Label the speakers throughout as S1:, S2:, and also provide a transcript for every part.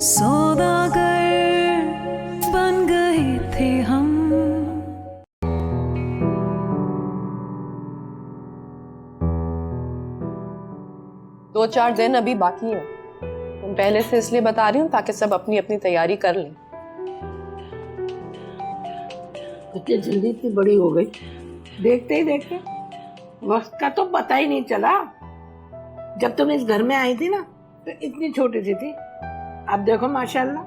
S1: सौदागर बन गए थे हम।
S2: 2-4 दिन अभी बाकी है। तुम पहले से इसलिए बता रही हूँ ताकि सब अपनी अपनी तैयारी कर लें।
S3: इतनी जल्दी इतनी बड़ी हो गई, देखते ही देखते वक्त का तो पता ही नहीं चला। जब तुम इस घर में आई थी ना तो इतनी छोटी सी थी, अब देखो माशाल्लाह।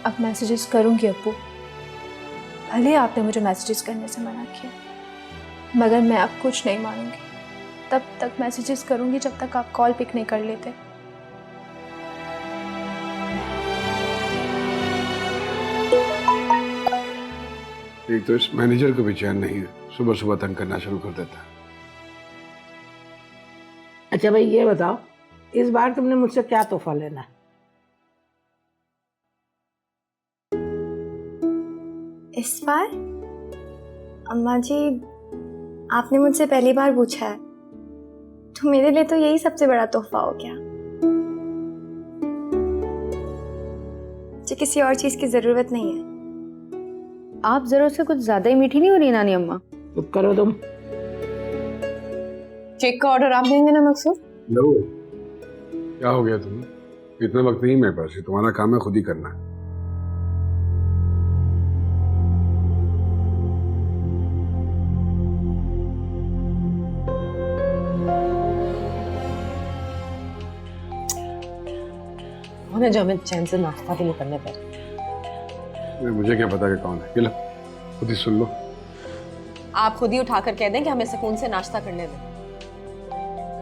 S4: अब मैसेजेस करूंगी अप्पू। भले आपने मुझे मैसेजेस करने से मना किया, मगर मैं अब कुछ नहीं मानूंगी। तब तक मैसेजेस करूंगी जब तक आप कॉल पिक नहीं कर लेते।
S5: एक तो इस मैनेजर को भी चैन नहीं है, सुबह सुबह तंग करना शुरू कर देता है।
S3: अच्छा भाई ये बताओ, इस बार तुमने मुझसे क्या तोहफा लेना है?
S4: इस बार अम्मा जी, आपने मुझसे पहली बार पूछा है, तो मेरे लिए तो यही सबसे बड़ा तोहफा हो गया। मुझे किसी और चीज की जरूरत नहीं है।
S6: आप जरूर से कुछ ज्यादा ही मीठी नहीं हो रही नानी अम्मा?
S3: चुप करो तुम।
S2: केक का ऑर्डर आप देंगे ना मकसूद?
S5: लो, क्या हो गया तुम्हें? इतना वक्त नहीं मेरे पास, तुम्हारा काम है खुद ही करना है।
S2: उन्हें जो हमें चैन से नाश्ता भी नहीं करने पर।
S5: मुझे क्या पता कि कौन है, ये लो खुद ही सुन लो।
S2: आप खुद ही उठाकर कह दें कि हमें सुकून से नाश्ता करने दें।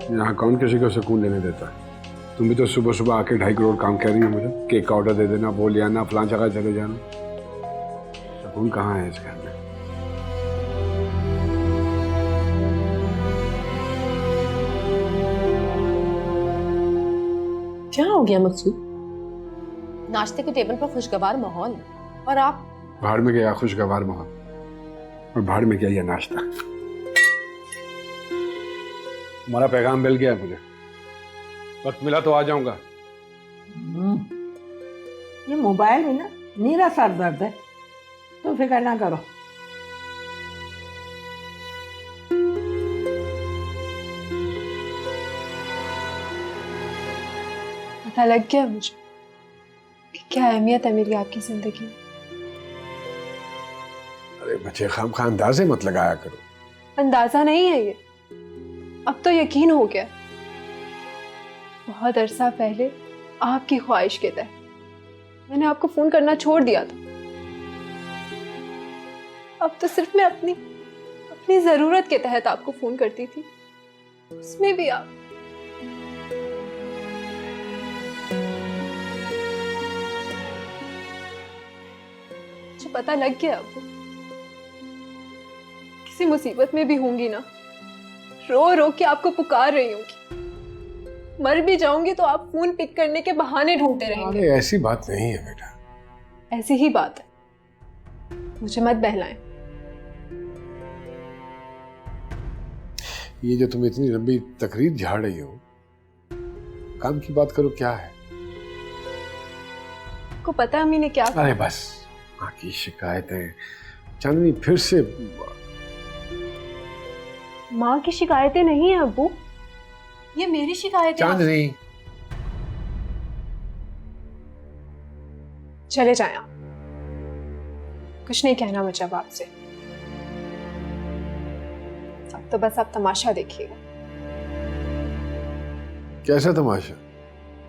S5: यहाँ कौन किसी को सुकून लेने देता है? तुम भी तो सुबह सुबह आके 2.5 करोड़ काम कह रही हो मुझे, केक का ऑर्डर दे देना, वो ले आना, फलां जगह चले जाना। सुकून कहाँ है इस घर में?
S2: क्या हो गया मकसूद? नाश्ते के टेबल पर खुशगवार माहौल है और आप
S5: बाहर में गया खुशगवार माहौल, और बाहर में क्या ये नाश्ता? तुम्हारा पैगाम मिल गया मुझे, वक्त मिला तो आ जाऊंगा।
S3: ये मोबाइल में ना नीरा सर दर्द है, तो फिक्र ना करो।
S4: पता लग गया मुझे कि क्या अहमियत है मेरी आपकी जिंदगी में।
S5: अरे बच्चे खामखा अंदाजे मत लगाया करो।
S4: अंदाजा नहीं है ये, अब तो यकीन हो गया। बहुत अरसा पहले आपकी ख्वाहिश के तहत मैंने आपको फोन करना छोड़ दिया था। अब तो सिर्फ मैं अपनी जरूरत के तहत आपको फोन करती थी, उसमें भी आप। मुझे पता लग गया अब किसी मुसीबत में भी होंगी ना, रो रो के आपको पुकार रही होंगी। मर भी जाऊंगी तो आप फोन पिक करने के बहाने ढूंढते रहेंगे।
S5: अरे ऐसी बात नहीं है बेटा।
S4: ऐसी ही बात है, मुझे मत बहलाएं।
S5: ये जो तुम इतनी लंबी तकरीर झाड़ रही हो, काम की बात करो, क्या है?
S4: आपको पता है अम्मी ने क्या?
S5: अरे बस, माँ की शिकायतें। चांदनी फिर से।
S4: माँ की शिकायतें नहीं है अब्बू, ये मेरी शिकायत है।
S5: चांदनी
S4: चले जाएं आप, कुछ नहीं कहना मुझे अब आपसे। अब तो बस आप तमाशा देखिएगा।
S5: कैसा तमाशा?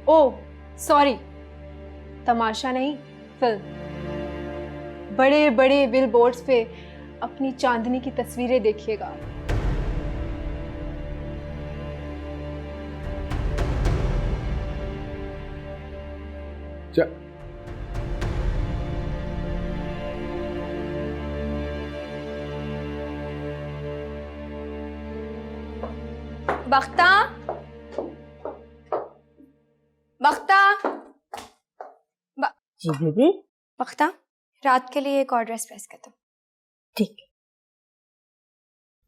S4: ओह सॉरी, तमाशा नहीं, फिल्म। बड़े बड़े बिल बोर्ड्स पे अपनी चांदनी की तस्वीरें देखिएगा। बख्ता, बख्ता,
S6: जी दीदी।
S4: बख्ता, रात के लिए एक और ड्रेस प्रेस कर दो।
S6: ठीक।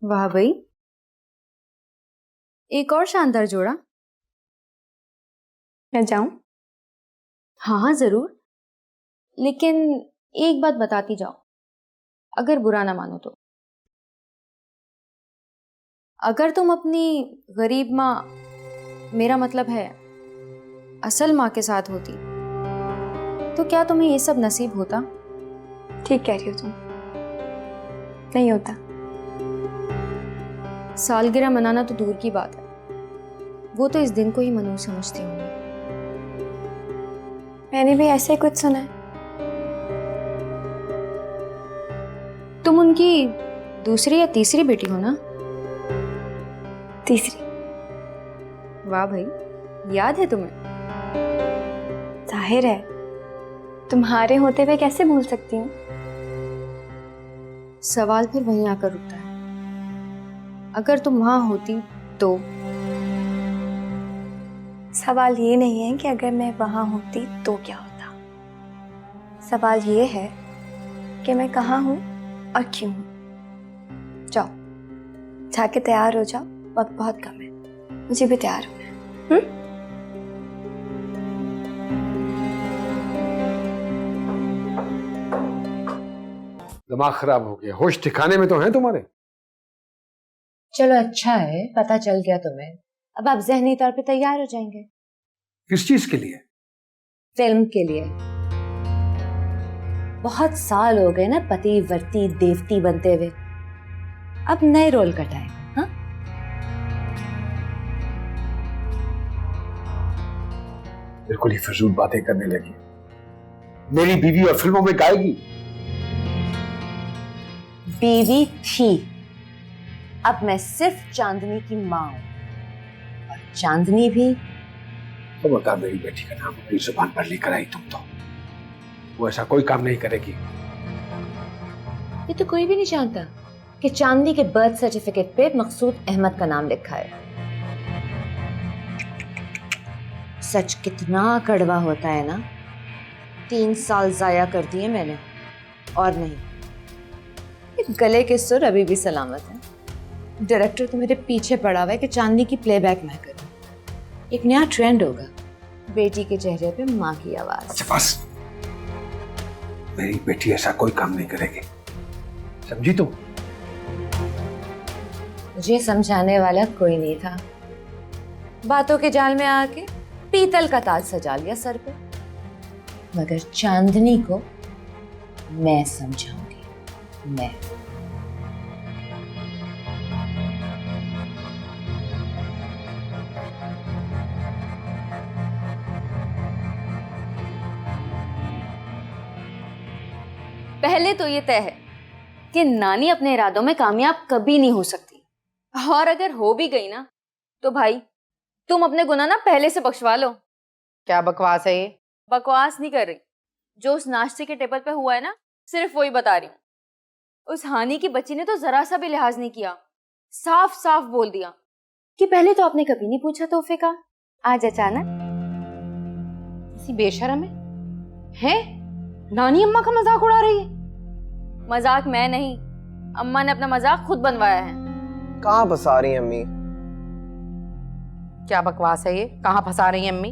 S6: वाह भाई, एक और शानदार जोड़ा।
S4: मैं जाऊं?
S6: हाँ हाँ जरूर, लेकिन एक बात बताती जाओ, अगर बुरा ना मानो तो। अगर तुम अपनी गरीब माँ, मेरा मतलब है असल माँ के साथ होती, तो क्या तुम्हें ये सब नसीब होता?
S4: ठीक कह रही हो तुम, नहीं होता।
S6: सालगिरह मनाना तो दूर की बात है, वो तो इस दिन को ही मनहूस समझती हूँ।
S4: मैंने भी ऐसे ही कुछ सुना है।
S6: तुम उनकी दूसरी या तीसरी बेटी हो ना?
S4: तीसरी।
S6: वाह भाई, याद है तुम्हें?
S4: जाहिर है, तुम्हारे होते हुए कैसे भूल सकती हूँ।
S6: सवाल फिर वहीं आकर रुकता है, अगर तुम वहां होती तो?
S4: सवाल ये नहीं है कि अगर मैं वहां होती तो क्या होता, सवाल ये है कि मैं कहाँ हूँ और क्यों हूँ। जाओ, जाके तैयार हो जाओ, वक्त बहुत कम है, मुझे भी तैयार होना है।
S5: दिमाग खराब हो गया, होश ठिकाने में तो हैं तुम्हारे?
S7: चलो अच्छा है, पता चल गया तुम्हें। अब आप ज़हनी तौर पे तैयार हो जाएंगे
S5: किस चीज के लिए?
S7: फिल्म के लिए। बहुत साल हो गए ना पति वर्ती देवती बनते हुए, अब नए रोल का टाइम। हाँ,
S5: बिल्कुल ही फिजूल बातें करने लगी। मेरी बीवी और फिल्मों में गाएगी?
S7: बीवी थी, अब मैं सिर्फ चांदनी की माँ हूं, और चांदनी भी।
S5: तो बता, मेरी बेटी का नाम अपनी जुबान पर लेकर आई तुम तो। वो ऐसा कोई काम नहीं करेगी।
S7: ये तो कोई भी नहीं जानता कि चांदनी के बर्थ सर्टिफिकेट पे मकसूद अहमद का नाम लिखा है। सच कितना कड़वा होता है ना। 3 साल जाया कर दिए मैंने, और नहीं, ये गले के सुर अभी भी सलामत है। डायरेक्टर तो मेरे पीछे पड़ा हुआ है कि चांदनी की प्लेबैक मैं करूं। एक नया ट्रेंड होगा, बेटी के चेहरे पे माँ की आवाज।
S5: अच्छा बस, मेरी बेटी ऐसा कोई काम नहीं करेगी, समझी तुम?
S7: मुझे समझाने वाला कोई नहीं था, बातों के जाल में आके पीतल का ताज सजा लिया सर पे। मगर चांदनी को मैं समझाऊंगी, मैं।
S6: पहले तो ये तय है कि नानी अपने इरादों में कामयाब कभी नहीं हो सकती, और अगर हो भी गई ना तो भाई तुम अपने गुनाह ना पहले से बख्शवा लो।
S2: क्या बकवास है ये?
S6: बकवास नहीं कर रही, जो उस नाश्ते के टेबल पे हुआ है ना, सिर्फ वही बता रही हूँ। उस हानि की बच्ची ने तो जरा सा भी लिहाज नहीं किया, साफ साफ बोल दिया कि पहले तो आपने कभी नहीं पूछा तोहफे का, आज अचानक।
S2: किसी बेशरम है? नानी अम्मा का मजाक उड़ा रही है।
S6: मजाक मैं नहीं, अम्मा ने अपना मजाक खुद बनवाया है।
S8: कहाँ फंसा रही हैं अम्मी?
S2: क्या बकवास है ये? कहाँ फंसा रही है अम्मी?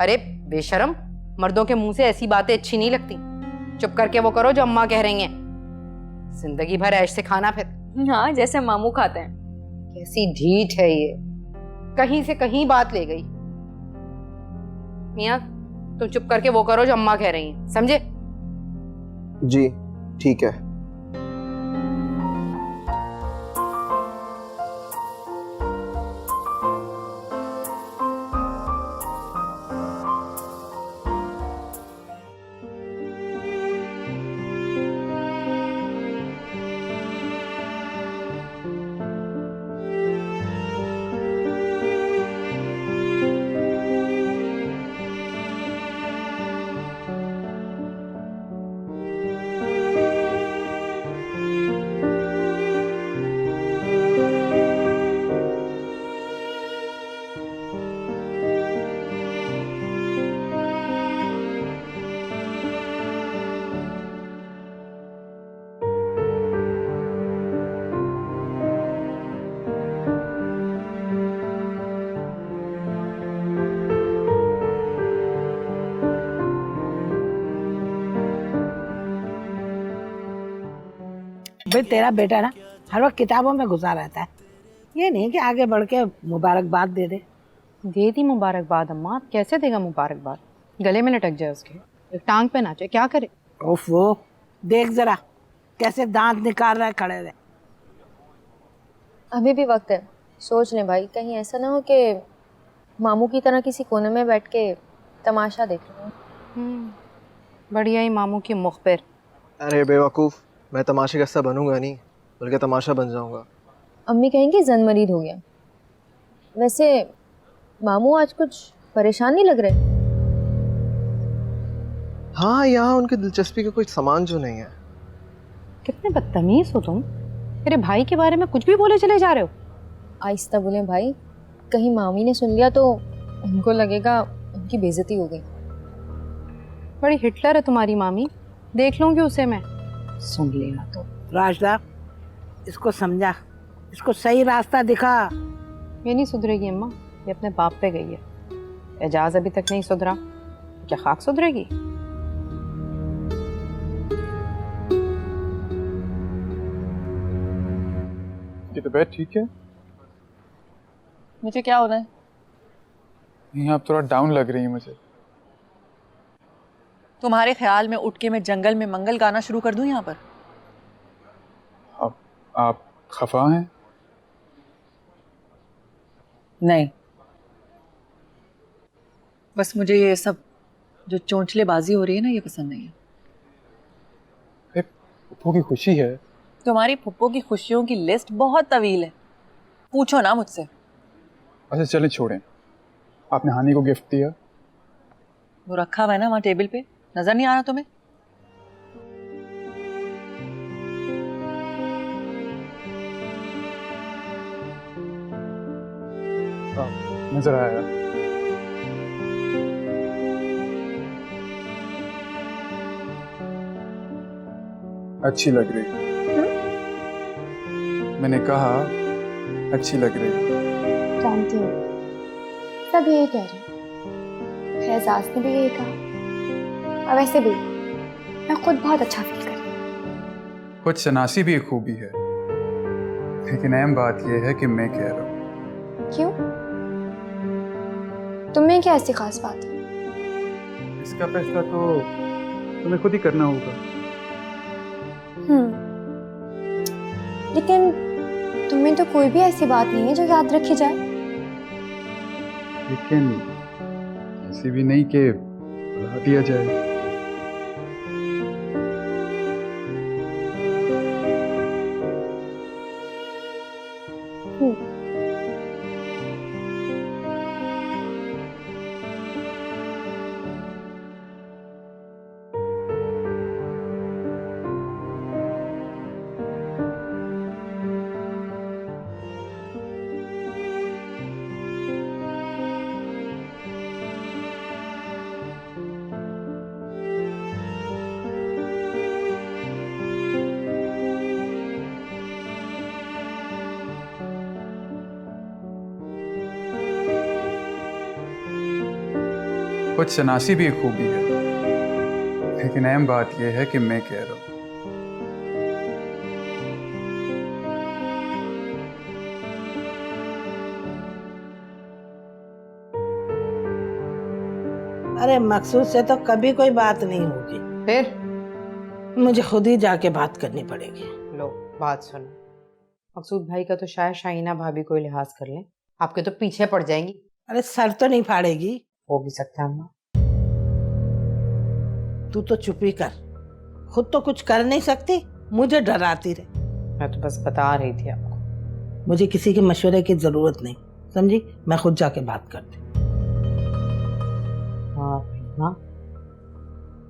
S2: अरे बेशरम, मर्दों के मुंह से ऐसी बातें अच्छी नहीं लगती। चुप करके वो करो जो अम्मा कह रही हैं। जिंदगी भर ऐश से खाना फिर।
S6: हाँ, जैसे मामू खाते हैं।
S2: कैसी ढीठ है ये, कहीं से कहीं बात ले गई। मियाँ, तुम चुप करके वो करो जो अम्मा कह रही हैं, समझे?
S8: जी ठीक है।
S3: भाई तेरा बेटा ना हर वक्त किताबों में घुसा रहता है, ये नहीं कि आगे बढ़ के मुबारकबाद दे दे।
S2: दे दी मुबारकबाद अम्मा, कैसे देगा मुबारकबाद? गले में लटक जाए उसके, एक टांग पे नाचे, क्या करे?
S3: उफ वो देख जरा कैसे दांत निकाल रहा है खड़े रहे।
S6: अभी भी वक्त है, सोच लें भाई, कहीं ऐसा ना हो कि मामू की तरह किसी कोने में बैठ के तमाशा देख रहे हो।
S2: बढ़िया ही मामू की मुखबिर।
S8: अरे बेवकूफ़, मैं तमाशे का हिस्सा बनूंगा नहीं, बल्कि तमाशा बन जाऊंगा।
S6: अम्मी कहेंगी जन मरीद हो गया। वैसे मामू आज कुछ परेशान नहीं लग रहे।
S8: हाँ, यहाँ उनकी दिलचस्पी का कोई सामान जो नहीं है।
S2: कितने बदतमीज हो तुम, मेरे भाई के बारे में कुछ भी बोले चले जा रहे हो।
S6: आहिस्ता बोले भाई, कहीं मामी ने सुन लिया तो उनको लगेगा उनकी बेइज्जती हो गई।
S2: बड़ी हिटलर है तुम्हारी मामी, देख लूंगी उसे मैं। सुन लेना तो।
S3: राजदा इसको समझा, इसको सही रास्ता दिखा।
S2: ये नहीं सुधरेगी अम्मा, ये अपने बाप पे गई है। एजाज अभी तक नहीं सुधरा, क्या खाक सुधरेगी?
S9: की तबीयत ठीक है?
S10: मुझे क्या हो रहा है?
S9: नहीं, आप थोड़ा डाउन लग रही है मुझे।
S10: तुम्हारे ख्याल में उठ के मैं जंगल में मंगल गाना शुरू कर दूं यहाँ पर?
S9: आप खफा हैं?
S10: नहीं, बस मुझे ये सब जो चोंचलेबाजी हो रही है ना, ये पसंद नहीं है।
S9: फुप्पो की खुशी है।
S10: तुम्हारी फुप्पो की खुशियों की लिस्ट बहुत तवील है, पूछो ना मुझसे।
S9: अच्छा चलें, छोड़ें। आपने हानि को गिफ्ट दिया?
S10: वो रखा हुआ है ना वहाँ टेबल पे, नजर नहीं आ रहा तुम्हें?
S9: नजर आया। अच्छी लग रही। मैंने कहा अच्छी लग रही।
S4: जानती हूँ, सब यही कह रहे हैं। एजाज ने भी यही कहा, और वैसे भी मैं खुद बहुत अच्छा फील कर रही हूँ।
S9: खुद शनासी भी एक खूबी है, लेकिन अहम बात यह है कि मैं कह रहा हूँ।
S4: क्यों? तुम्हें क्या ऐसी खास बात है?
S9: इसका फैसला तो तुम्हें खुद ही करना होगा।
S4: लेकिन तुम्हें तो कोई भी ऐसी बात नहीं है जो याद रखी जाए।
S9: लेकिन ऐसी भी नहीं कि भुला दिया जाए। खुद शनासी भी एक खूबी है, लेकिन अहम बात यह है कि मैं कह रहा हूँ।
S3: अरे मकसूद से तो कभी कोई बात नहीं होगी,
S2: फिर
S3: मुझे खुद ही जाके बात करनी पड़ेगी।
S2: लो बात सुनो, मकसूद भाई का तो शायद शाहीना भाभी कोई लिहाज कर ले, आपके तो पीछे पड़ जाएंगी।
S3: अरे सर तो नहीं फाड़ेगी।
S2: हो भी सकता है अम्मा।
S3: तू तो चुप ही कर, खुद तो कुछ कर नहीं सकती, मुझे डराती रहे।
S2: मैं तो बस बता रही थी आपको।
S3: मुझे किसी के मशवरे की जरूरत नहीं, समझी? मैं खुद जाके बात करती।
S2: हाँ,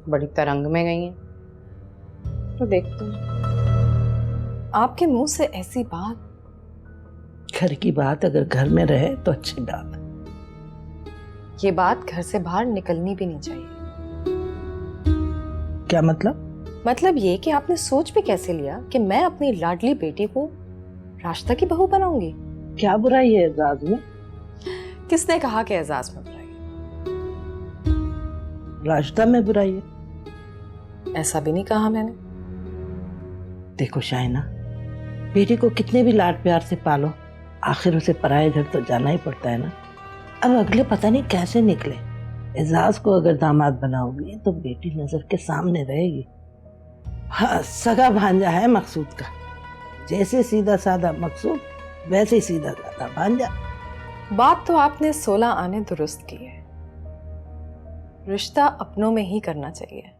S2: बड़ी तरंग में गई हैं, तो देखते हैं।
S1: आपके मुंह से ऐसी बात।
S3: घर की बात अगर घर में रहे तो अच्छी बात है।
S1: ये बात घर से बाहर निकलनी भी नहीं चाहिए।
S3: क्या मतलब?
S1: मतलब ये कि आपने सोच भी कैसे लिया कि मैं अपनी लाडली बेटी को राशिदा की बहू बनाऊंगी?
S3: क्या बुराई है एजाज में?
S1: किसने कहा कि एजाज में बुराई
S3: राशिदा में बुराई है?
S1: ऐसा भी नहीं कहा मैंने।
S3: देखो शाहिना, बेटी को कितने भी लाड प्यार से पालो, आखिर उसे पराये घर तो जाना ही पड़ता है ना। अब अगले पता नहीं कैसे निकले। एजाज को अगर दामाद बनाओगी तो बेटी नजर के सामने रहेगी। हाँ, सगा भांजा है मकसूद का। जैसे सीधा साधा मकसूद, वैसे ही सीधा साधा भांजा।
S1: बात तो आपने 16 आने दुरुस्त की है। रिश्ता अपनों में ही करना चाहिए।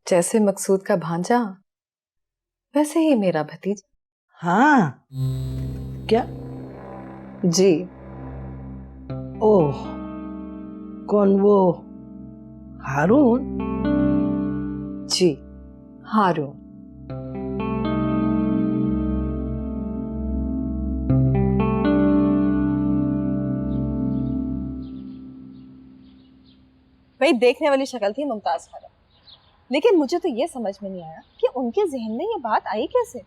S1: जैसे मकसूद का भांजा, वैसे ही मेरा भतीजा।
S3: हाँ, क्या?
S1: जी।
S3: ओह, कौन वो? हारून?
S1: जी, हारून।
S10: भाई देखने वाली शक्ल थी मुमताज खाला, लेकिन मुझे तो ये समझ में नहीं आया कि उनके जहन में ये बात आई कैसे।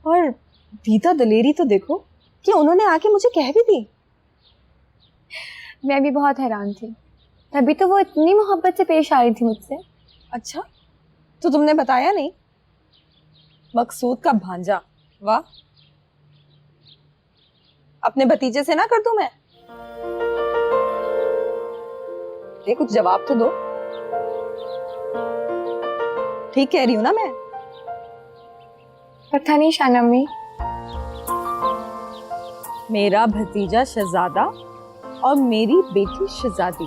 S10: और दीदा दलेरी तो देखो कि उन्होंने आके मुझे कह भी दी।
S4: मैं भी बहुत हैरान थी, तभी तो वो इतनी मोहब्बत से पेश आ रही थी मुझसे।
S10: अच्छा, तो तुमने बताया नहीं? मकसूद का भांजा, वाह। अपने भतीजे से ना कर दूं मैं? ये कुछ जवाब तो दो। ठीक कह रही हूं ना मैं?
S4: पता नहीं शानम्मी।
S10: मेरा भतीजा शहजादा और मेरी बेटी शहजादी।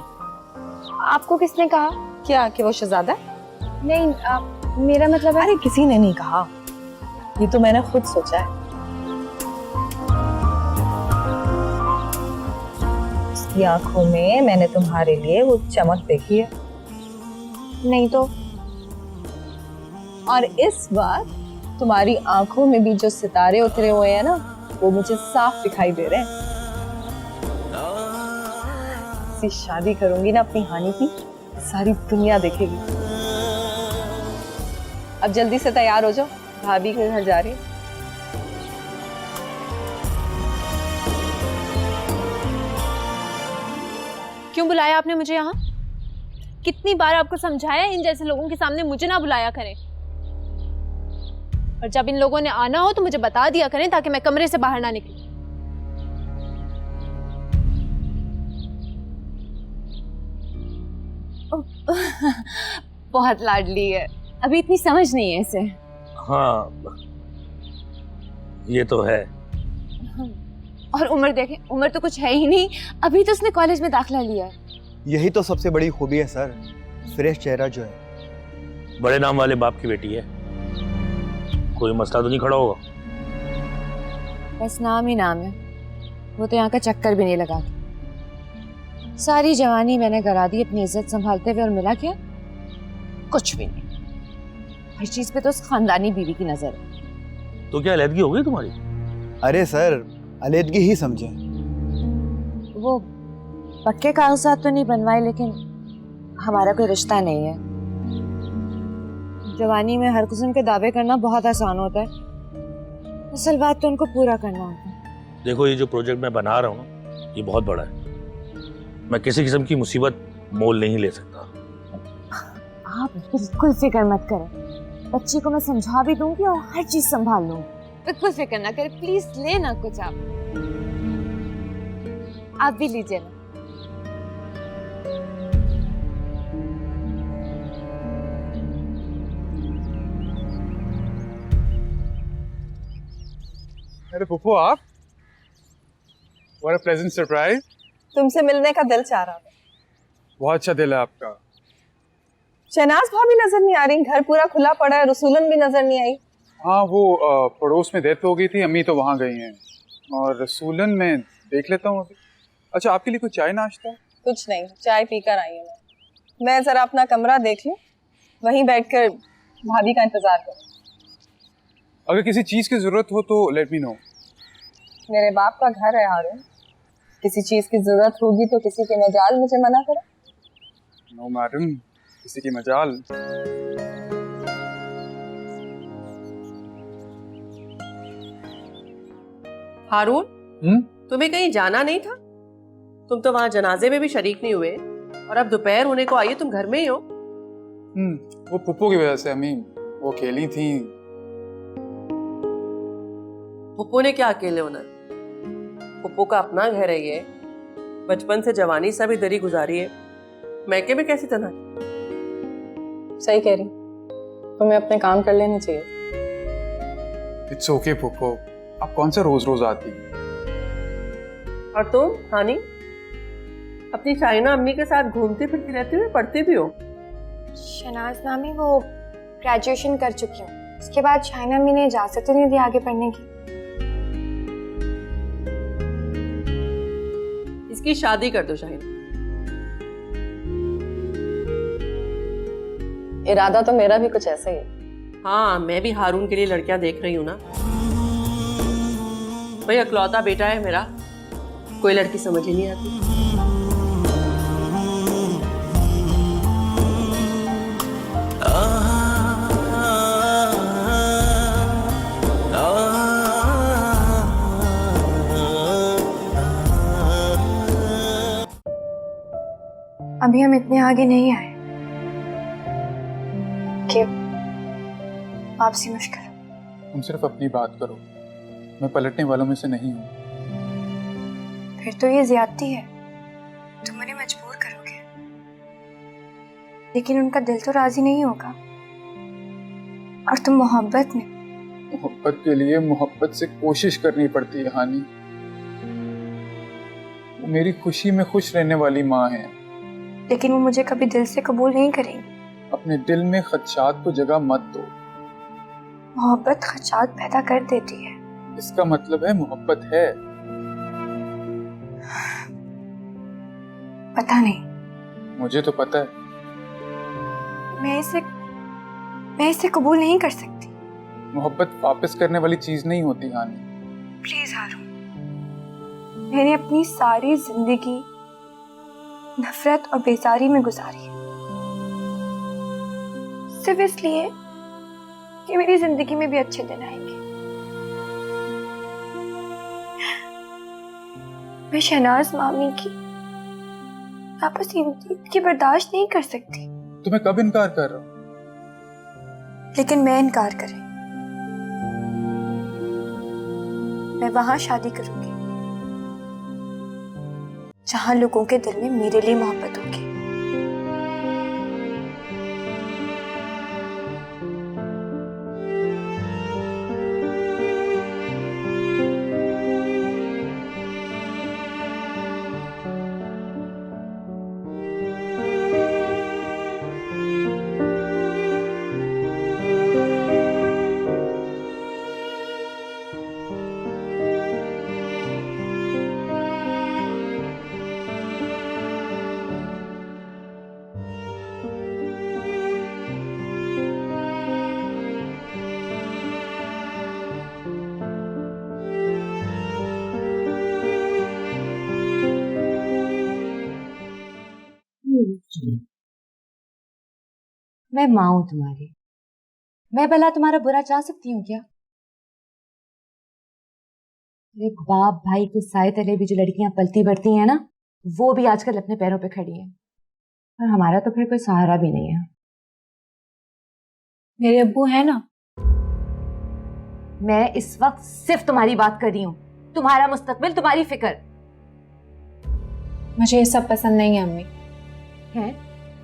S4: आपको किसने कहा?
S10: क्या कि वो शहजादा है?
S4: नहीं, मेरा मतलब है।
S10: अरे किसी ने नहीं कहा, ये तो मैंने खुद सोचा है। उसकी आंखों में मैंने तुम्हारे लिए वो चमक देखी है।
S4: नहीं तो।
S10: और इस बार तुम्हारी आंखों में भी जो सितारे उतरे हुए हैं ना, वो मुझे साफ दिखाई दे रहे हैं। ऐसी शादी करूंगी ना अपनी हानि की, सारी दुनिया देखेगी। अब जल्दी से तैयार हो जाओ, भाभी के घर जा रही है।
S6: क्यों बुलाया आपने मुझे यहाँ? कितनी बार आपको समझाया इन जैसे लोगों के सामने मुझे ना बुलाया करें। और जब इन लोगों ने आना हो तो मुझे बता दिया करें ताकि मैं कमरे से बाहर ना निकलूं।
S10: बहुत लाडली है, अभी इतनी समझ नहीं है इसे।
S11: हाँ, ये तो है।
S6: और उम्र देखें, उम्र तो कुछ है ही नहीं, अभी तो उसने कॉलेज में दाखिला लिया है।
S8: यही तो सबसे बड़ी खूबी है सर, फ्रेश चेहरा जो है।
S11: बड़े नाम वाले बाप की बेटी है, कोई मसला तो नहीं खड़ा होगा?
S7: बस नाम ही नाम है, वो तो यहाँ का चक्कर भी नहीं लगा। सारी जवानी मैंने करा दी अपनी इज्जत संभालते हुए, और मिला क्या? कुछ भी नहीं। हर चीज पे तो उस खानदानी बीवी की नजर है।
S11: तो क्या अलहदगी हो गई तुम्हारी?
S8: अरे सर, अलहदगी ही समझे।
S7: वो पक्के कागजात तो नहीं बनवाए, लेकिन हमारा कोई रिश्ता नहीं है। जवानी में हर किस्म के दावे करना बहुत आसान होता है, असल बात तो उनको पूरा करना होता है।
S11: देखो, ये जो प्रोजेक्ट मैं बना रहा हूँ ना, ये बहुत बड़ा है। मैं किसी किस्म की मुसीबत मोल नहीं ले सकता।
S7: आप बिल्कुल फिक्र मत करें, बच्ची को मैं समझा भी दूंगी और हर चीज संभाल लूंगी। बिल्कुल फिक्र ना करें, प्लीज लेना कुछ। आप भी लीजिए ना।
S9: अरे फूफो, आप? What a pleasant surprise.
S10: तुमसे मिलने का दिल चाह रहा था।
S9: बहुत अच्छा दिल है आपका।
S10: शहनाज भाभी नजर नहीं आ रही, घर पूरा खुला पड़ा है, रसूलन भी नजर नहीं आई।
S9: हाँ, वो पड़ोस में डेथ हो गई थी, अम्मी तो वहाँ गई हैं, और रसूलन में देख लेता हूँ अभी। अच्छा, आपके लिए कुछ चाय नाश्ता?
S10: कुछ नहीं, चाय पीकर आई हूँ मैं जरा अपना कमरा देख लूं, वहीं बैठकर भाभी का इंतजार करूं।
S9: अगर किसी चीज की जरूरत हो तो लेट मी नो।
S10: मेरे बाप का घर है हारून, किसी चीज की जरूरत होगी तो किसी के मजाल मुझे मना करो।
S9: नो मैडम, किसी की मजाल।
S12: हारून, तुम्हें कहीं जाना नहीं था? तुम तो वहां जनाजे में भी शरीक नहीं हुए, और अब दोपहर होने को आई, तुम घर में ही हो।
S9: वो पुप्पो की वजह से अम्मी, वो अकेली थी।
S12: पुप्पो ने क्या अकेले होना है? पुप्पो का अपना घर है ये, बचपन से जवानी सभी दरी गुजारी है, मैके में कैसी तना?
S10: सही कह रही, तुम्हें अपने काम कर लेने चाहिए।
S9: इट्स ओके पुप्पो, आप कौन से रोज रोज आती?
S12: और तुम हानी, अपनी शाइना अम्मी के साथ घूमती फिरती रहती हो, पढ़ती भी हो?
S4: शनाज मामी वो ग्रेजुएशन कर चुकी हूँ, उसके बाद शाइना अम्मी ने इजाजत ही नहीं दी आगे पढ़ने की।
S12: इसकी शादी कर दो शाइना।
S10: इरादा तो मेरा भी कुछ ऐसा ही है।
S12: हाँ, मैं भी हारून के लिए लड़कियां देख रही हूँ ना। भाई अकलौता बेटा है मेरा, कोई लड़की समझ ही नहीं आती।
S4: अभी हम इतने आगे नहीं आए कि आपसे मुश्किल।
S9: तुम सिर्फ अपनी बात करो, मैं पलटने वालों में से नहीं हूँ।
S4: फिर तो ये ज्यादती है, तुम उन्हें मजबूर करोगे, लेकिन उनका दिल तो राजी नहीं होगा। और तुम मोहब्बत
S9: के लिए मोहब्बत से कोशिश करनी पड़ती है हानी। वो मेरी खुशी में खुश रहने वाली माँ है,
S4: लेकिन वो मुझे कभी दिल से कबूल नहीं करेंगी।
S9: अपने दिल में खदशात को जगह मत दो।
S4: मोहब्बत खदशात पैदा कर देती है।
S9: इसका मतलब है मोहब्बत है।
S4: पता नहीं,
S9: मुझे तो पता है।
S4: मैं इसे कबूल नहीं कर सकती।
S9: मोहब्बत वापस करने वाली चीज नहीं होती हानी।
S4: प्लीज हारून, मैंने अपनी सारी जिंदगी नफरत और बेजारी में गुजारी, सिर्फ इसलिए कि मेरी जिंदगी में भी अच्छे दिन आएंगे। मैं शहनाज मामी की आपसी की बर्दाश्त नहीं कर सकती।
S9: तुम्हें कब इनकार कर रहा हूं?
S4: लेकिन मैं इनकार करें, मैं वहां शादी करूंगी जहां लोगों के दिल में मेरे लिए मोहब्बत होगी।
S7: मैं माँ हूं तुम्हारी, मैं भला तुम्हारा बुरा चाह सकती हूँ क्या? एक बाप भाई के साए तले भी जो लड़कियां पलती बढ़ती हैं ना, वो भी आजकल अपने पैरों पे खड़ी हैं, और हमारा तो फिर कोई सहारा भी नहीं है।
S6: मेरे अब्बू है ना।
S7: मैं इस वक्त सिर्फ तुम्हारी बात कर रही हूँ, तुम्हारा मुस्तकबिल, तुम्हारी फिक्र।
S6: मुझे ये सब पसंद नहीं है अम्मी।
S7: हैं?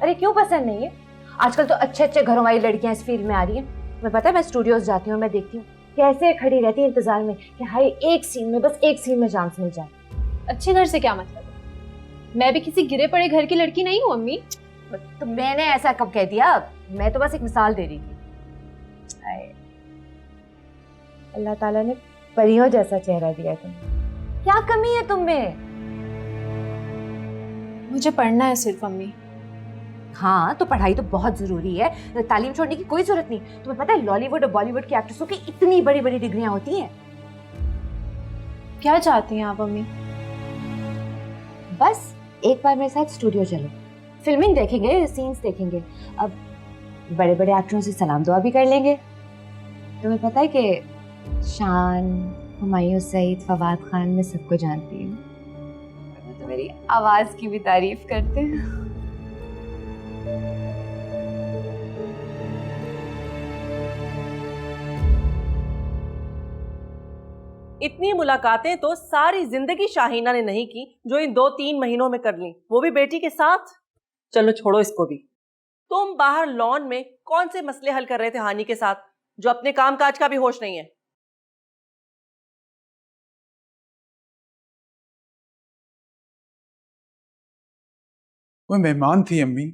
S7: अरे क्यों पसंद नहीं है? आजकल तो अच्छे अच्छे घरों वाली लड़कियां इस फील्ड में आ रही हैं। मैं पता है, मैं स्टूडियोज जाती हूँ, मैं देखती हूँ कैसे खड़ी रहती है इंतजार में कि हाय एक सीन में, बस एक सीन में चांस मिल जाए।
S6: अच्छे घर से क्या मतलब है? मैं भी किसी गिरे पड़े घर की लड़की नहीं हूँ अम्मी।
S7: तो मैंने ऐसा कब कह दिया? मैं तो बस एक मिसाल दे रही थी। अल्लाह ताला ने परियों जैसा चेहरा दिया तुम्हें, क्या कमी है तुम में?
S6: मुझे पढ़ना है सिर्फ अम्मी।
S7: हाँ, तो पढ़ाई तो बहुत जरूरी है, तालीम छोड़ने की कोई जरूरत नहीं। तुम्हें पता है लॉलीवुड और बॉलीवुड की एक्ट्रेसों की इतनी बड़ी बड़ी डिग्रियां होती हैं।
S6: क्या चाहती हैं आप अम्मी?
S7: बस एक बार मेरे साथ स्टूडियो चलो, फिल्मिंग देखेंगे, सीन्स देखेंगे, अब बड़े बड़े एक्टरों से सलाम दुआ भी कर लेंगे। तुम्हें पता है कि शान, हुमायूं सईद, फवाद खान, मैं सबको जानती हूँ। वो तो मेरी आवाज की भी तारीफ करते हैं।
S12: इतनी मुलाकातें तो सारी जिंदगी शाहीना ने नहीं की जो इन 2-3 महीनों में कर ली, वो भी बेटी के साथ। चलो छोड़ो इसको भी। तुम बाहर लॉन में कौन से मसले हल कर रहे थे हानि के साथ, जो अपने काम काज का भी होश नहीं है?
S9: वो मेहमान थी अम्मी।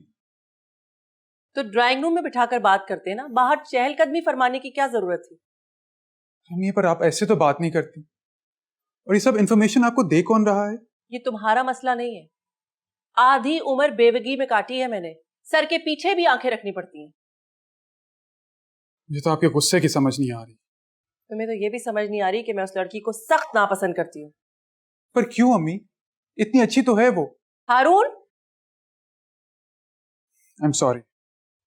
S12: तो ड्राइंग रूम में बिठाकर बात करते ना, बाहर चहलकदमी फरमाने की क्या जरूरत थी?
S9: अम्मी पर आप ऐसे तो बात नहीं करती। और ये सब इंफॉर्मेशन आपको दे कौन रहा है?
S12: ये तुम्हारा मसला नहीं है। आधी उम्र बेवगी में काटी है मैंने, सर के पीछे भी आंखें रखनी पड़ती हैं।
S9: मुझे तो आपके गुस्से की समझ नहीं आ रही।
S12: तुम्हें तो ये भी समझ नहीं आ रही कि मैं उस लड़की को सख्त नापसंद करती हूँ।
S9: पर क्यों अम्मी? इतनी अच्छी तो है वो।
S12: हारून,
S9: आई एम सॉरी।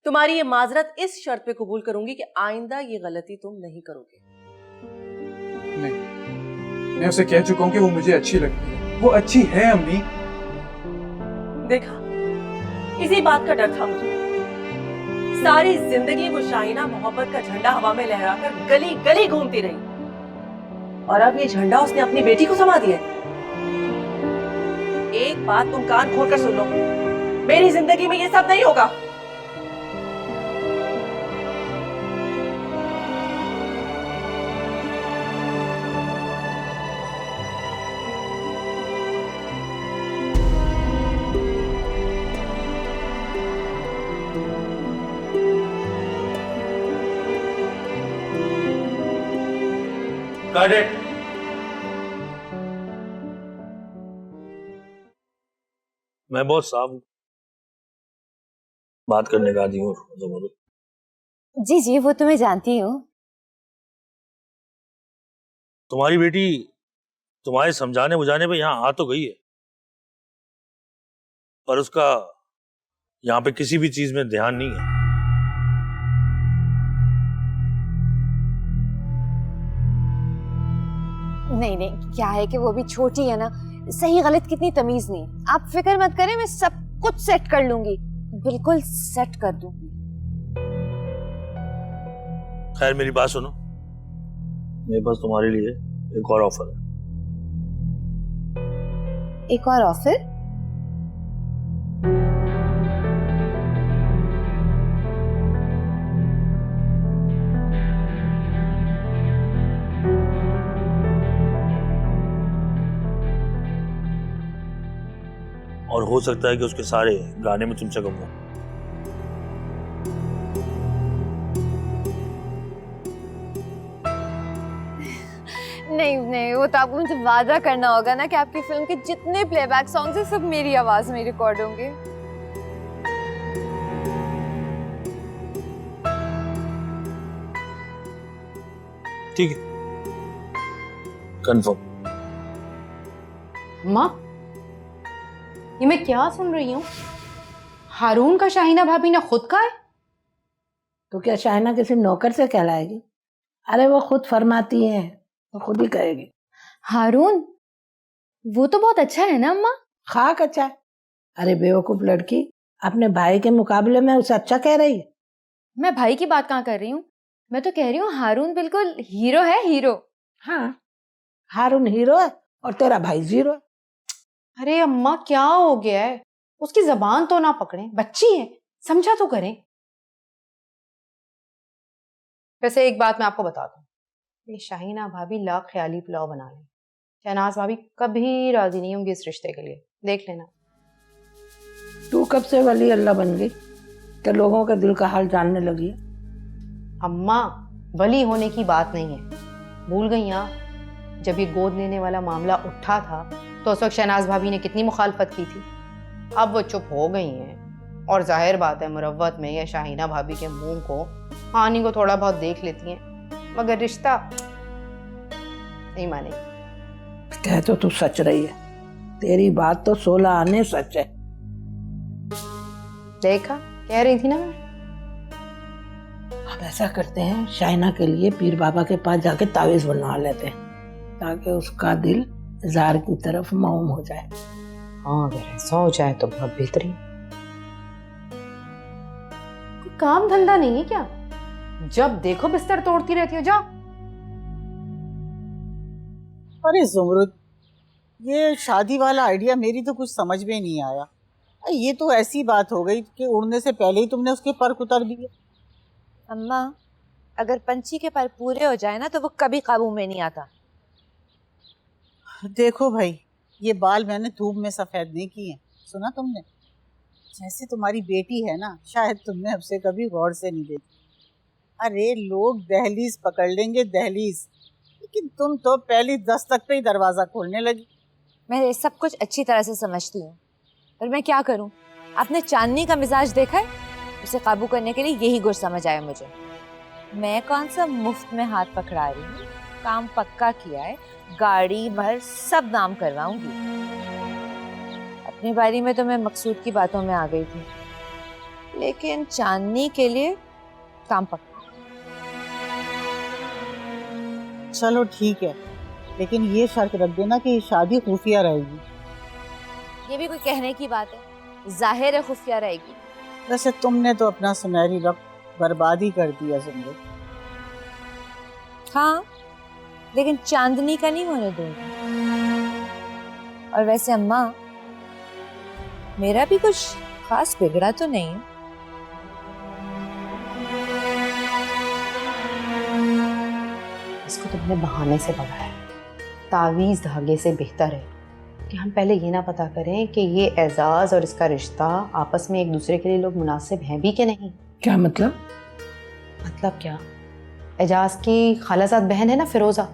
S12: तुम्हारी ये माजरत इस शर्त पे कबूल करूंगी कि आइंदा ये गलती तुम नहीं करोगे।
S9: नहीं, मैं उसे कह चुका हूं कि वो मुझे अच्छी लगती है। वो अच्छी है अम्मी।
S12: देखा, इसी बात का डर था मुझे। सारी जिंदगी वो शाहीना मोहब्बत का झंडा हवा में लहराकर गली गली घूमती रही, और अब ये झंडा उसने अपनी बेटी को समा दिया। एक बात तुम कान खोल कर सुन लो, मेरी जिंदगी में ये सब नहीं होगा।
S11: Got it. मैं बहुत साफ बात करने का आदी हूँ।
S7: जी जी, वो तो मैं जानती हूँ।
S11: तुम्हारी बेटी तुम्हारे समझाने बुझाने पे यहाँ आ तो गई है, पर उसका यहाँ पे किसी भी चीज में ध्यान नहीं है।
S7: नहीं नहीं, क्या है कि वो भी छोटी है ना, सही गलत कितनी तमीज नहीं। आप फिक्र मत करें, मैं सब कुछ सेट कर लूंगी, बिल्कुल सेट कर दूंगी।
S11: खैर मेरी बात सुनो, मेरे पास तुम्हारे लिए एक और ऑफर है।
S7: एक और ऑफर?
S11: और हो सकता है कि उसके सारे गाने में तुमसे कम हो।
S6: नहीं नहीं, वो तो आपको मुझे वादा करना होगा ना कि आपकी फिल्म के जितने प्लेबैक सॉन्ग्स हैं सब मेरी आवाज में रिकॉर्ड होंगे।
S11: ठीक है, कंफर्म।
S2: माँ, ये मैं क्या सुन रही हूँ? हारून का शाहीना भाभी ने खुद का है?
S3: तो क्या शाहीना किसी नौकर से कहलाएगी? अरे वो खुद फरमाती हैं, वो खुद ही कहेगी।
S6: हारून वो तो बहुत अच्छा है ना अम्मा?
S3: खाक अच्छा है। अरे बेवकूफ लड़की, अपने भाई के मुकाबले में उसे अच्छा कह रही है।
S6: मैं भाई की बात कहाँ कर रही हूँ, मैं तो कह रही हूँ हारून बिल्कुल हीरो है, हीरो।
S3: हाँ, हारून हीरो है और तेरा भाई जीरो है।
S2: अरे अम्मा क्या हो गया है? उसकी जबान तो ना पकड़े, बच्ची है, समझा तो करें। वैसे एक बात मैं आपको बता दूं, ये शाहीना भाभी लाख ख्याली पुलाव बना लें, शहनाज भाभी कभी राजी नहीं होंगी इस रिश्ते के लिए, देख लेना।
S3: तू कब से वली अल्लाह बन गई कि लोगों के दिल का हाल जानने लगी?
S2: अम्मा, वली होने की बात नहीं है, भूल गई आप? जब ये गोद लेने वाला मामला उठा था तो उस वक्त शहनाज भाभी ने कितनी मुखालफत की थी। अब वो चुप हो गई हैं, और जाहिर बात है मुरव्वत में या शाहीना भाभी के मुंह को हानि को थोड़ा बहुत देख लेती हैं, मगर रिश्ता नहीं मानेगी।
S3: कह तो तू सच रही है, तेरी बात तो 16 आने सच है।
S2: देखा, कह रही थी ना मैं।
S3: अब ऐसा करते हैं, शाहीना के लिए पीर बाबा के पास जाके तावीज बनवा लेते हैं ताकि उसका दिल जार की तरफ मौम हो जाए।
S2: हाँ, अगर ऐसा हो जाए तो बहुत बेहतरीन। कोई काम धंधा नहीं है क्या? जब देखो बिस्तर तोड़ती रहती हो, जाओ।
S13: अरे जुमरुद, ये शादी वाला आइडिया मेरी तो कुछ समझ में नहीं आया। ये तो ऐसी बात हो गई कि उड़ने से पहले ही तुमने उसके पर उतार दिए।
S7: अम्मा, अगर पंछी के पर पूरे हो जाए ना तो वो कभी काबू में नहीं आता।
S13: देखो भाई, ये बाल मैंने धूप में सफेद नहीं किए, सुना तुमने? जैसे तुम्हारी बेटी है ना, शायद तुमने हमसे कभी गौर से नहीं देखी। अरे लोग दहलीज पकड़ लेंगे, दहलीज, लेकिन तुम तो पहली दस्तक पे ही दरवाजा खोलने लगी।
S7: मैं ये सब कुछ अच्छी तरह से समझती हूँ, पर मैं क्या करूँ? आपने चांदनी का मिजाज देखा है? उसे काबू करने के लिए यही गुर समझ आया मुझे। मैं कौन सा मुफ्त में हाथ पकड़ा रही हूँ, काम पक्का किया है, गाड़ी भर सब नाम करवाऊंगी। अपनी बारी में तो मैं मकसूद की बातों में आ गई थी, लेकिन चांदनी के लिए काम पक्का।
S13: चलो ठीक है, लेकिन ये शर्त रख देना कि ये शादी खुफिया रहेगी।
S7: ये भी कोई कहने की बात है? जाहिर है खुफिया रहेगी।
S13: वैसे तुमने तो अपना सुनहरी वक्त बर्बाद ही कर दिया जिंदगी।
S7: हाँ, लेकिन चांदनी का नहीं होने दूंगी। और वैसे अम्मा, मेरा भी कुछ खास बिगड़ा तो नहीं।
S2: इसको तुमने बहाने से पकड़ा है। तावीज़ धागे से बेहतर है कि हम पहले ये ना पता करें कि ये एजाज और इसका रिश्ता आपस में एक दूसरे के लिए लोग मुनासिब हैं भी कि नहीं।
S3: क्या मतलब?
S2: मतलब क्या? एजाज की खालाजाद बहन है ना फिरोजा।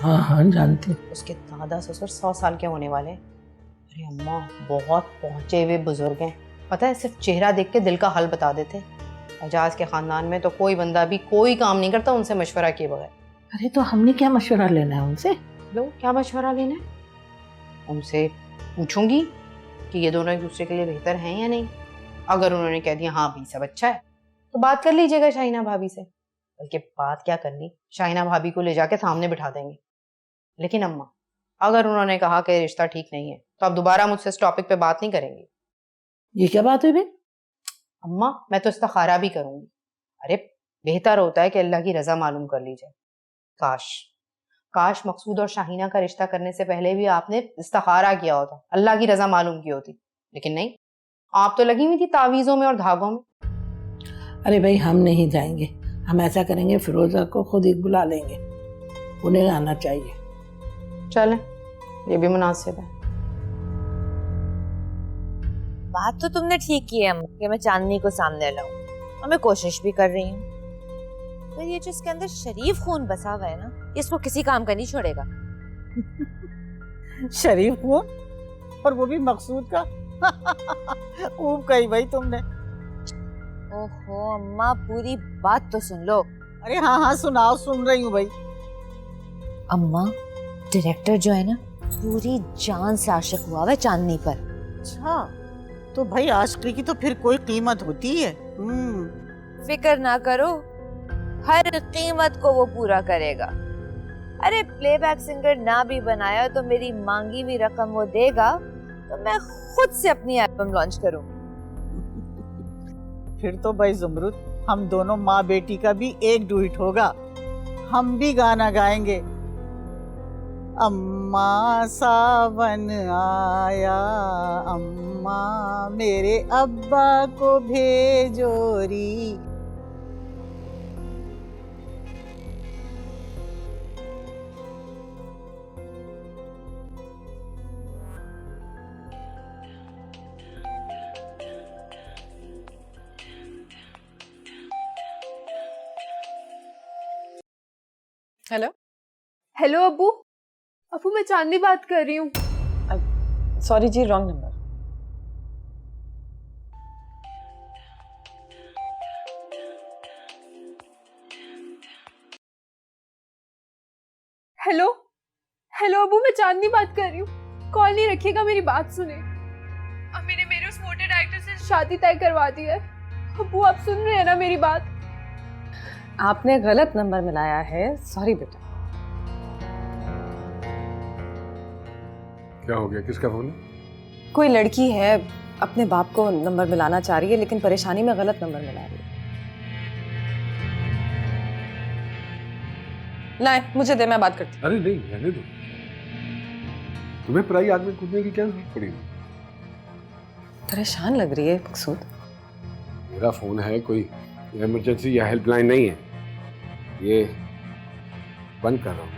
S3: हाँ हाँ जानती हूँ।
S2: उसके दादा ससुर 100 साल के होने वाले हैं। अरे अम्मा, बहुत पहुंचे हुए बुजुर्ग हैं। पता है, सिर्फ चेहरा देख के दिल का हाल बता देते। एजाज के खानदान में तो कोई बंदा भी कोई काम नहीं करता उनसे मशवरा किए बगैर।
S3: अरे तो हमने क्या मशवरा लेना है उनसे?
S2: लो, क्या मशवरा लेना है? उनसे पूछूंगी कि ये दोनों एक दूसरे के लिए बेहतर हैं या नहीं। अगर उन्होंने कह दिया हाँ भाई सब अच्छा है, तो बात कर लीजिएगा शाहीना भाभी से। बल्कि बात क्या करनी, शाहीना भाभी को ले जाके सामने बिठा देंगे। लेकिन अम्मा, अगर उन्होंने कहा कि रिश्ता ठीक नहीं है, तो आप दोबारा मुझसे इस टॉपिक पे बात नहीं करेंगी।
S3: ये क्या बात हुई बे?
S2: अम्मा, मैं तो इस्तिखारा भी करूंगी। अरे बेहतर होता है कि अल्लाह की रजा मालूम कर ली जाए। काश मकसूद और शाहीना का रिश्ता करने से पहले भी आपने इस्तिखारा किया होता, अल्लाह की रजा मालूम की होती। लेकिन नहीं, आप तो लगी हुई थी तावीज़ों में और धागों में।
S3: अरे भाई, हम नहीं जाएंगे। हम ऐसा करेंगे, फिरोजा को खुद ही बुला लेंगे, उन्हें आना चाहिए।
S2: चलें, ये भी मुनासिब है।
S7: बात तो तुमने ठीक की है अम्मा कि मैं चांदनी को सामने लाऊं, और मैं कोशिश भी कर रही हूँ। पर ये जो इसके अंदर शरीफ खून बसा हुआ है ना, इसको किसी काम का नहीं छोड़ेगा।
S13: शरीफ खून, और वो भी मकसूद का। खूब कही भाई तुमने।
S7: ओहो अम्मा, पूरी बात तो सुन लो।
S13: अरे हाँ हाँ सुनाओ, सुन रही हूँ भाई।
S7: अम्मा, डायरेक्टर जो है ना, पूरी जान से आशिक हुआ है चांदनी पर।
S13: अच्छा, तो भाई आशिकी की तो फिर कोई कीमत होती है।
S7: फिक्र ना करो, हर कीमत को वो पूरा करेगा। अरे प्लेबैक सिंगर ना भी बनाया तो मेरी मांगी हुई रकम वो देगा, तो मैं खुद से अपनी एल्बम लॉन्च करूं।
S13: फिर तो भाई जुमरुद, हम दोनों माँ बेटी का भी एक डुइट होगा। हम भी गाना गाएंगे, अम्मा सावन आया, अम्मा मेरे अब्बा को भेजोरी।
S10: हेलो
S6: हेलो अबू। अबू, मैं चांदनी बात कर रही हूँ।
S10: सॉरी जी, रॉन्ग नंबर।
S6: हेलो हेलो अबू, मैं चांदनी बात कर रही हूँ। कॉल नहीं रखिएगा, मेरी बात सुने। अब मेरे उस मोटे डायरेक्टर से शादी तय करवा दी है। अबू, आप सुन रहे हैं ना मेरी बात?
S10: आपने गलत नंबर मिलाया है। सॉरी बेटा।
S5: क्या हो गया? किसका फोन है?
S10: कोई लड़की है, अपने बाप को नंबर मिलाना चाह रही है, लेकिन परेशानी में गलत नंबर मिला रही है। लाए, मुझे दे, मैं बात करती हूँ।
S5: अरे नहीं, रहने दो। तुम्हें पराई आग में कूदने की क्या जरूरत पड़ी?
S1: परेशान लग रही है मकसूद।
S5: मेरा फोन है, कोई इमरजेंसी या हेल्पलाइन नहीं है। ये बंद कर रहा हूँ।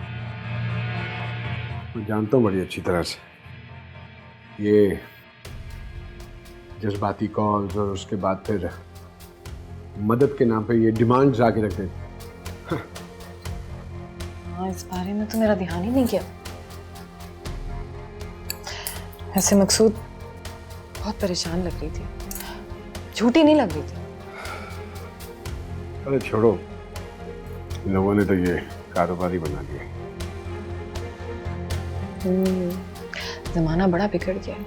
S5: मैं जानता हूँ बड़ी अच्छी तरह से ये जज्बाती कॉल्स और उसके बाद फिर मदद के नाम पे ये डिमांड्स आके रख देते।
S1: हाँ, इस बारे में तो मेरा ध्यान ही नहीं किया। ऐसे मकसूद बहुत परेशान लग रही थी, झूठी नहीं लग रही थी।
S5: अरे छोड़ो, इन लोगों ने तो ये कारोबारी बना दिया।
S1: जमाना बड़ा बिगड़ गया है।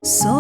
S14: सो